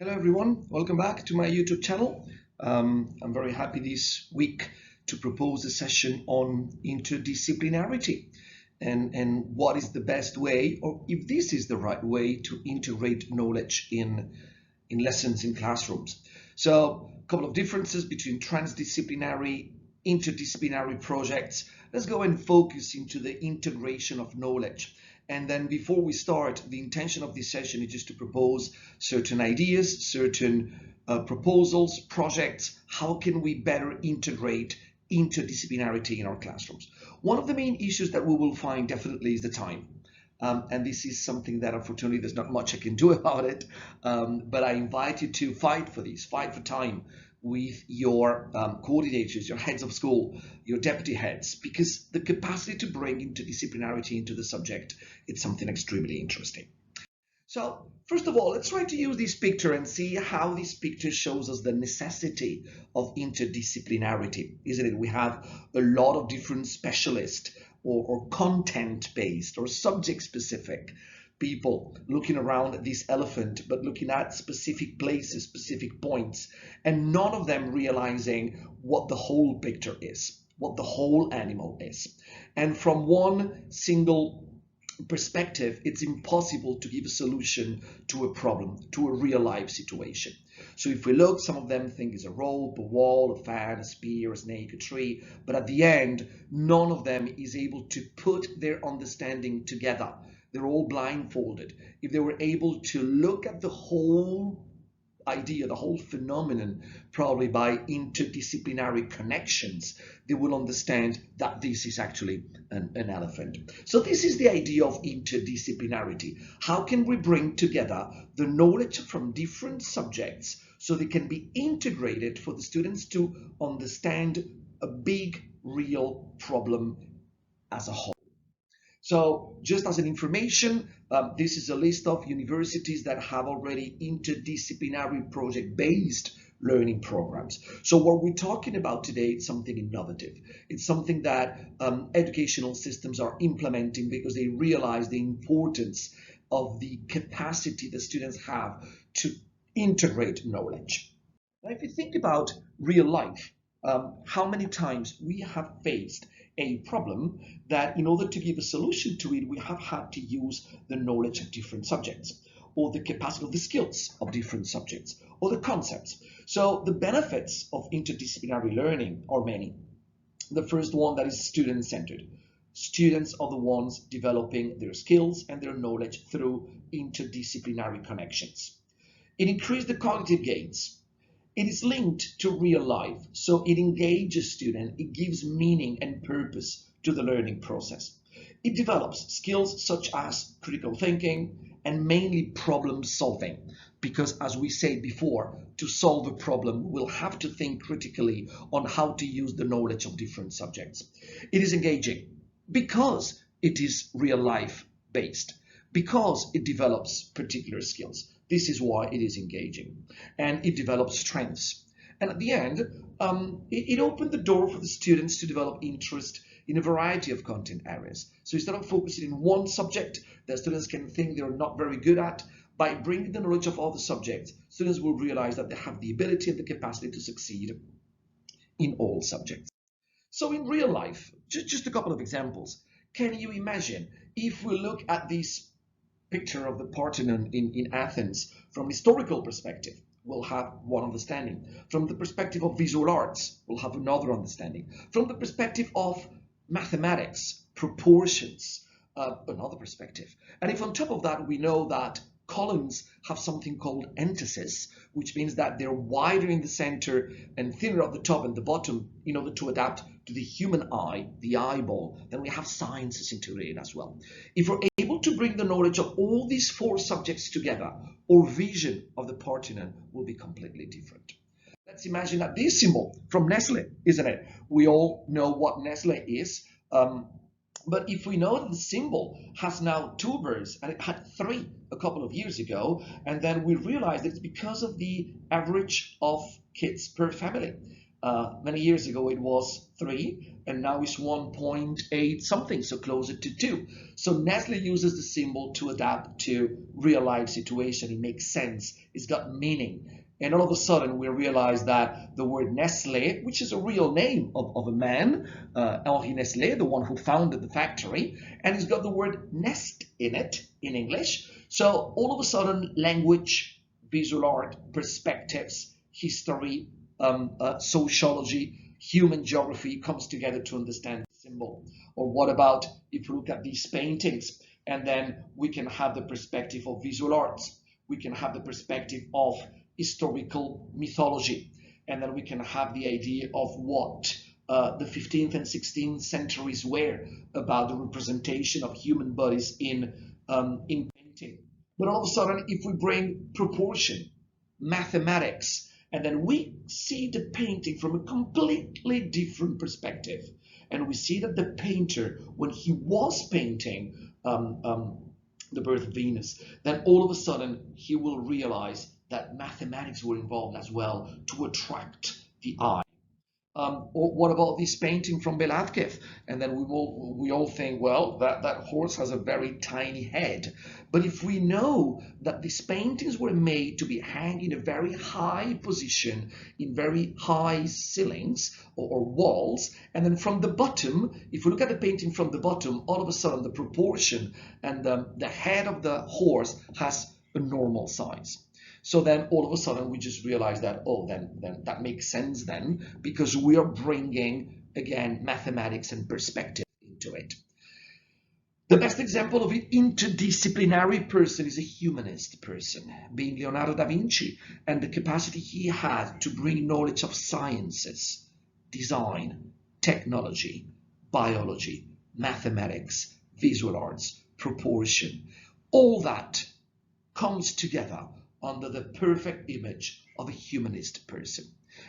Hello everyone, welcome back to my YouTube channel. I'm very happy this week to propose a session on interdisciplinarity and what is the best way, or if this is the right way, to integrate knowledge in lessons in classrooms. So a couple of differences between transdisciplinary, interdisciplinary projects. Let's go and focus into the integration of knowledge. And then before we start, the intention of this session is just to propose certain ideas, certain proposals, projects. How can we better integrate interdisciplinarity in our classrooms? One of the main issues that we will find definitely is the time. And this is something that unfortunately there's not much I can do about it. But I invite you to fight for this, fight for time with your coordinators, your heads of school, your deputy heads, because the capacity to bring interdisciplinarity into the subject, it's something extremely interesting. So first of all, let's try to use this picture and see how this picture shows us the necessity of interdisciplinarity, isn't it? We have a lot of different specialists or content-based or subject-specific people looking around this elephant, but looking at specific places, specific points, and none of them realizing what the whole picture is, what the whole animal is. And from one single perspective, it's impossible to give a solution to a problem, to a real life situation. So if we look, some of them think it's a rope, a wall, a fan, a spear, a snake, a tree, but at the end, none of them is able to put their understanding together. They're all blindfolded. If they were able to look at the whole idea, the whole phenomenon, probably by interdisciplinary connections, they will understand that this is actually an elephant. So this is the idea of interdisciplinarity. How can we bring together the knowledge from different subjects so they can be integrated for the students to understand a big, real problem as a whole? So just as an information, this is a list of universities that have already interdisciplinary project-based learning programs. So what we're talking about today is something innovative. It's something that educational systems are implementing because they realize the importance of the capacity the students have to integrate knowledge. Now, if you think about real life, how many times we have faced a problem that in order to give a solution to it, we have had to use the knowledge of different subjects, or the capacity of the skills of different subjects, or the concepts. So the benefits of interdisciplinary learning are many. The first one, that is student-centered. Students are the ones developing their skills and their knowledge through interdisciplinary connections. It increased the cognitive gains. It is linked to real life, so it engages students, it gives meaning and purpose to the learning process. It develops skills such as critical thinking and mainly problem solving, because as we said before, to solve a problem, we'll have to think critically on how to use the knowledge of different subjects. It is engaging because it is real life based, because it develops particular skills. This is why it is engaging, and it develops strengths. And at the end, it opened the door for the students to develop interest in a variety of content areas. So instead of focusing in one subject that students can think they're not very good at, by bringing the knowledge of other subjects, students will realize that they have the ability and the capacity to succeed in all subjects. So in real life, just a couple of examples. Can you imagine if we look at this picture of the Parthenon in Athens from historical perspective, we'll have one understanding. From the perspective of visual arts, we'll have another understanding. From the perspective of mathematics, proportions, another perspective. And if on top of that we know that columns have something called entasis, which means that they're wider in the center and thinner at the top and the bottom in order to adapt to the human eye, the eyeball, then we have sciences integrated as well. If we're able to bring the knowledge of all these four subjects together, our vision of the Parthenon will be completely different. Let's imagine that this symbol from Nestle, isn't it? We all know what Nestle is. But if we know that the symbol has now two birds and it had three a couple of years ago, and then we realize that it's because of the average of kids per family. Many years ago it was 3, and now it's 1.8 something, so closer to 2. So Nestle uses the symbol to adapt to real life situation. It makes sense. It's got meaning. And all of a sudden we realize that the word Nestle, which is a real name of a man, Henri Nestlé, the one who founded the factory, and it's got the word nest in it in English. So all of a sudden language, visual art, perspectives, history, sociology, human geography comes together to understand the symbol. Or what about if you look at these paintings, and then we can have the perspective of visual arts, we can have the perspective of historical mythology, and then we can have the idea of what the 15th and 16th centuries were about the representation of human bodies in painting. But all of a sudden, if we bring proportion, mathematics, and then we see the painting from a completely different perspective, and we see that the painter, when he was painting the birth of Venus, then all of a sudden he will realize that mathematics were involved as well to attract the eye. Or what about this painting from Velázquez? And then we all think, well, that horse has a very tiny head. But if we know that these paintings were made to be hung in a very high position, in very high ceilings or walls, and then from the bottom, if we look at the painting from the bottom, all of a sudden the proportion and the head of the horse has a normal size. So then all of a sudden we just realize that, oh, then that makes sense then, because we are bringing, again, mathematics and perspective into it. The best example of an interdisciplinary person is a humanist person, being Leonardo da Vinci, and the capacity he had to bring knowledge of sciences, design, technology, biology, mathematics, visual arts, proportion. All that comes together under the perfect image of a humanist person.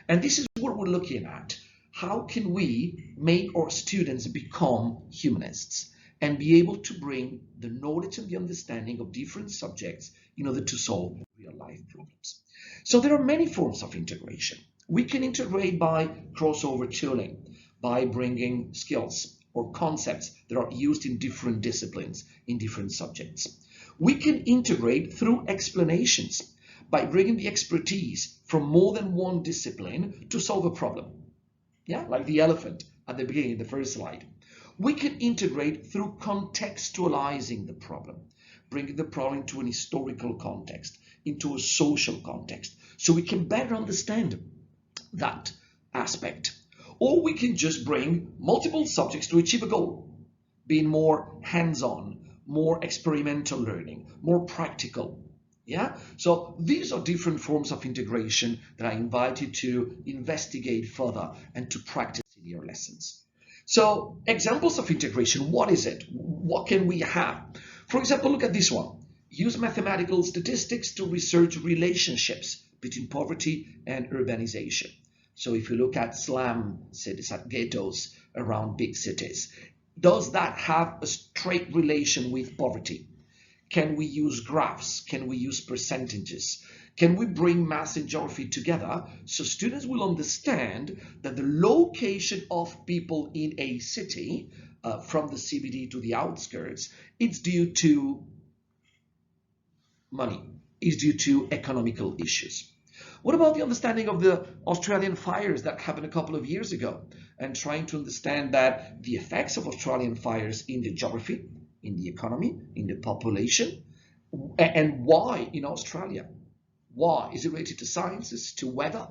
And this is what we're looking at. How can we make our students become humanists and be able to bring the knowledge and the understanding of different subjects in order to solve real life problems? So there are many forms of integration. We can integrate by crossover tooling, by bringing skills or concepts that are used in different disciplines, in different subjects. We can integrate through explanations by bringing the expertise from more than one discipline to solve a problem. Yeah, like the elephant at the beginning, the first slide. We can integrate through contextualizing the problem, bringing the problem into an historical context, into a social context, so we can better understand that aspect. Or we can just bring multiple subjects to achieve a goal, being more hands-on, more experimental learning, more practical. Yeah, so these are different forms of integration that I invite you to investigate further and to practice in your lessons. So examples of integration, what is it? What can we have? For example, look at this one. Use mathematical statistics to research relationships between poverty and urbanization. So if you look at slum cities, at ghettos around big cities, does that have a straight relation with poverty? Can we use graphs? Can we use percentages? Can we bring math and geography together so students will understand that the location of people in a city, from the CBD to the outskirts, it's due to money, it's due to economical issues. What about the understanding of the Australian fires that happened a couple of years ago, and trying to understand that the effects of Australian fires in the geography, in the economy, in the population, and why in Australia? Why? Is it related to sciences, to weather?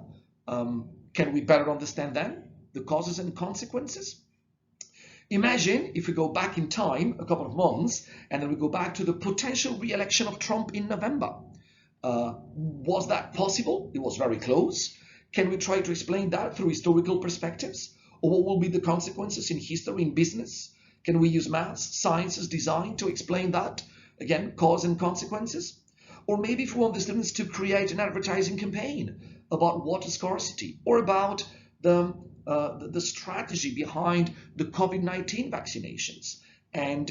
Can we better understand them, the causes and consequences? Imagine if we go back in time a couple of months, and then we go back to the potential re-election of Trump in November. Was that possible? It was very close. Can we try to explain that through historical perspectives? Or what will be the consequences in history, in business? Can we use maths, sciences, design to explain that? Again, cause and consequences. Or maybe if we want the students to create an advertising campaign about water scarcity, or about the strategy behind the COVID-19 vaccinations. And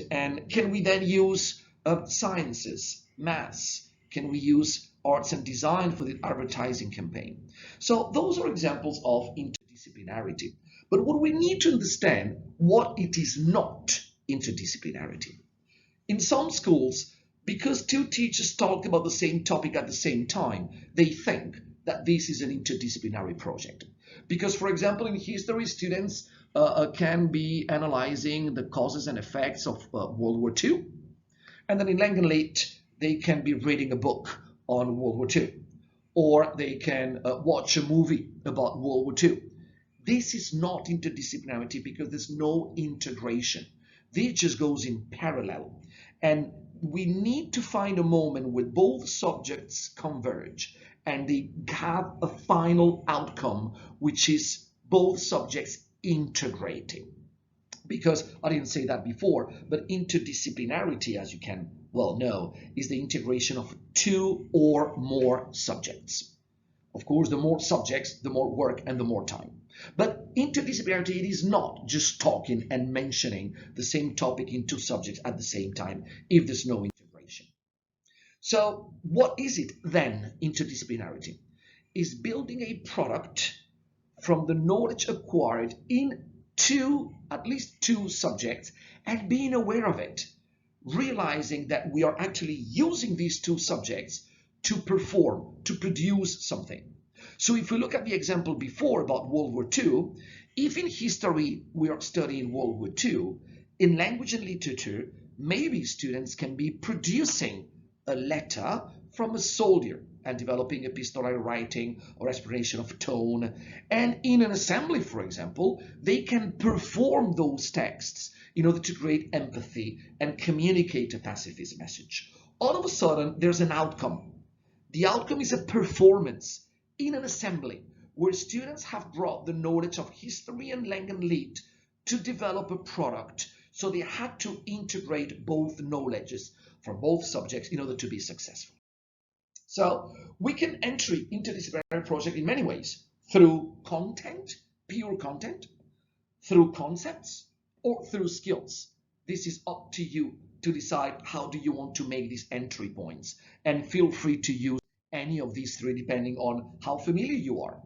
can we then use sciences, maths? Can we use arts and design for the advertising campaign? So those are examples of interdisciplinarity. interdisciplinarity. But what we need to understand what it is not interdisciplinarity. In some schools, because two teachers talk about the same topic at the same time, they think that this is an interdisciplinary project. Because, for example, in history, students can be analyzing the causes and effects of World War II. And then in Langen Lit, they can be reading a book on World War II. Or they can watch a movie about World War II. This is not interdisciplinarity because there's no integration. This just goes in parallel. And we need to find a moment where both subjects converge and they have a final outcome, which is both subjects integrating. Because I didn't say that before, but interdisciplinarity, as you can well know, is the integration of two or more subjects. Of course, the more subjects, the more work and the more time. But interdisciplinarity, it is not just talking and mentioning the same topic in two subjects at the same time if there's no integration. So what is it then, interdisciplinarity? Is building a product from the knowledge acquired in at least two subjects and being aware of it, realizing that we are actually using these two subjects to perform, to produce something. So if we look at the example before about World War II, if in history we are studying World War II, in language and literature, maybe students can be producing a letter from a soldier and developing epistolary writing or exploration of tone. And in an assembly, for example, they can perform those texts in order to create empathy and communicate a pacifist message. All of a sudden, there's an outcome. The outcome is a performance in an assembly where students have brought the knowledge of history and Langen Lit to develop a product. So they had to integrate both knowledges from both subjects in order to be successful. So we can enter interdisciplinary project in many ways, through content, pure content, through concepts, or through skills. This is up to you to decide how do you want to make these entry points, and feel free to use any of these three depending on how familiar you are.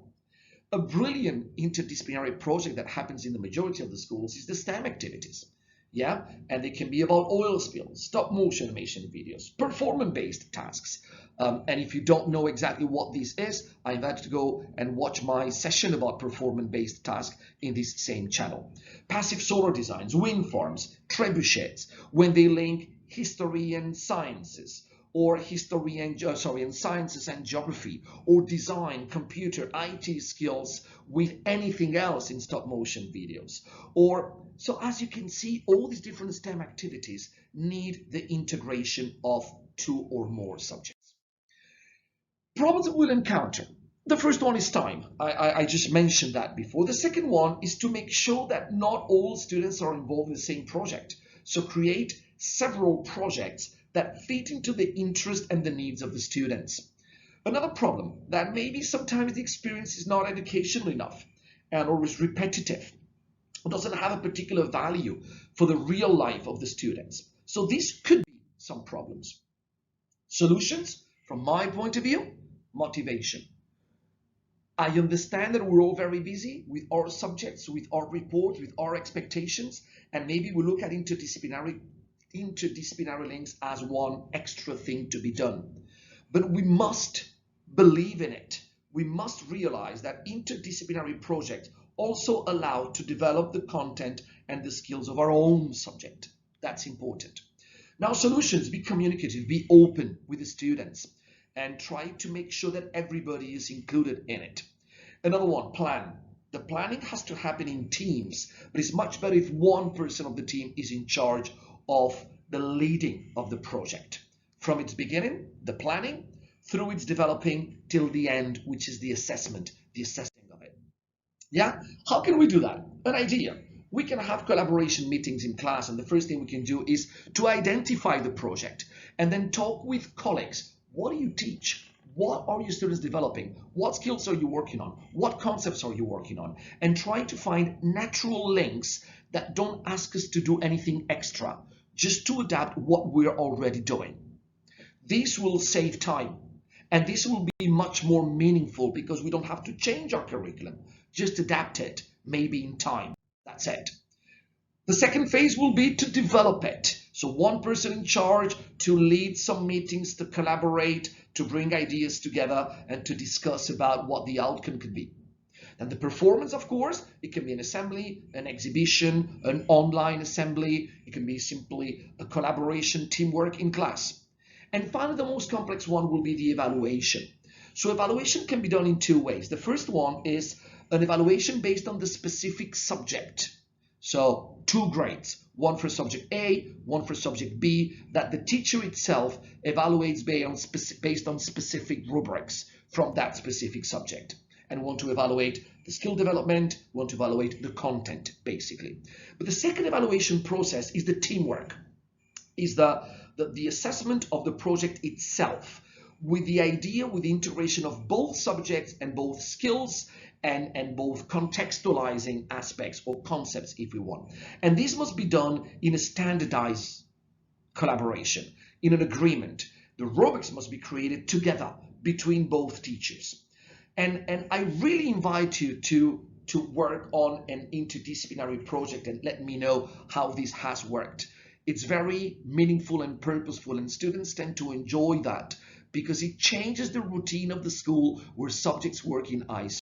A brilliant interdisciplinary project that happens in the majority of the schools is the STEM activities. Yeah, and they can be about oil spills, stop motion animation videos, performance-based tasks. And if you don't know exactly what this is, I invite you to go and watch my session about performance-based tasks in this same channel. Passive solar designs, wind farms, trebuchets, when they link history and sciences, or history and sciences and geography, or design, computer, IT skills with anything else in stop motion videos. So as you can see, all these different STEM activities need the integration of two or more subjects. Problems we'll encounter. The first one is time. I just mentioned that before. The second one is to make sure that not all students are involved in the same project. So create several projects that fit into the interest and the needs of the students. Another problem, that maybe sometimes the experience is not educational enough and or is repetitive. It doesn't have a particular value for the real life of the students. So this could be some problems. Solutions, from my point of view, motivation. I understand that we're all very busy with our subjects, with our reports, with our expectations, and maybe we look at interdisciplinary links as one extra thing to be done. But we must believe in it. We must realize that interdisciplinary projects also allow to develop the content and the skills of our own subject. That's important. Now, solutions, be communicative, be open with the students, and try to make sure that everybody is included in it. Another one, plan. The planning has to happen in teams, but it's much better if one person of the team is in charge of the leading of the project. From its beginning, the planning, through its developing till the end, which is the assessment, the assessing of it. Yeah, how can we do that? An idea. We can have collaboration meetings in class, and the first thing we can do is to identify the project and then talk with colleagues. What do you teach? What are your students developing? What skills are you working on? What concepts are you working on? And try to find natural links that don't ask us to do anything extra, just to adapt what we're already doing. This will save time. And this will be much more meaningful because we don't have to change our curriculum, just adapt it, maybe in time. That's it. The second phase will be to develop it. So one person in charge to lead some meetings, to collaborate, to bring ideas together, and to discuss about what the outcome could be. And the performance, of course, it can be an assembly, an exhibition, an online assembly. It can be simply a collaboration, teamwork in class. And finally, the most complex one will be the evaluation. So evaluation can be done in two ways. The first one is an evaluation based on the specific subject. So 2 grades, one for subject A, one for subject B, that the teacher itself evaluates based on specific rubrics from that specific subject. And want to evaluate the skill development, want to evaluate the content, basically. But the second evaluation process is the teamwork, is the assessment of the project itself, with the idea, with the integration of both subjects and both skills and both contextualizing aspects or concepts, if we want. And this must be done in a standardized collaboration, in an agreement. The rubrics must be created together between both teachers. And I really invite you to work on an interdisciplinary project and let me know how this has worked. It's very meaningful and purposeful, and students tend to enjoy that because it changes the routine of the school where subjects work in isolation.